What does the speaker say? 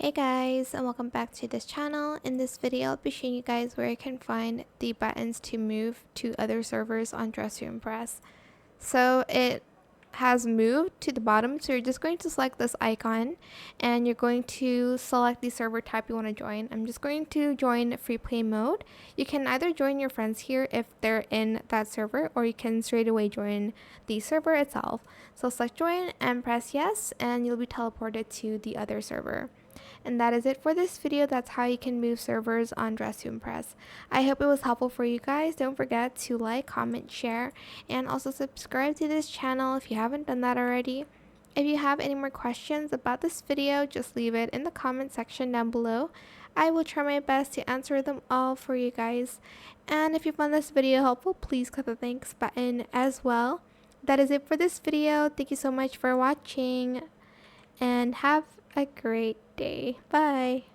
Hey guys, and welcome back to this channel. In this video, I'll be showing you guys where you can find the buttons to move to other servers on Dress to Impress. So it has moved to the bottom, so you're just going to select this icon and you're going to select the server type you want to join. I'm just going to join free play mode. You can either join your friends here if they're in that server, or you can straight away join the server itself. So select join and press yes, and you'll be teleported to the other server. And that is it for this video. That's how you can move servers on Dress to Impress. I hope it was helpful for you guys. Don't forget to like, comment, share, and also subscribe to this channel if you haven't done that already. If you have any more questions about this video, just leave it in the comment section down below. I will try my best to answer them all for you guys. And if you found this video helpful, please click the thanks button as well. That is it for this video. Thank you so much for watching, and have a great day. Bye.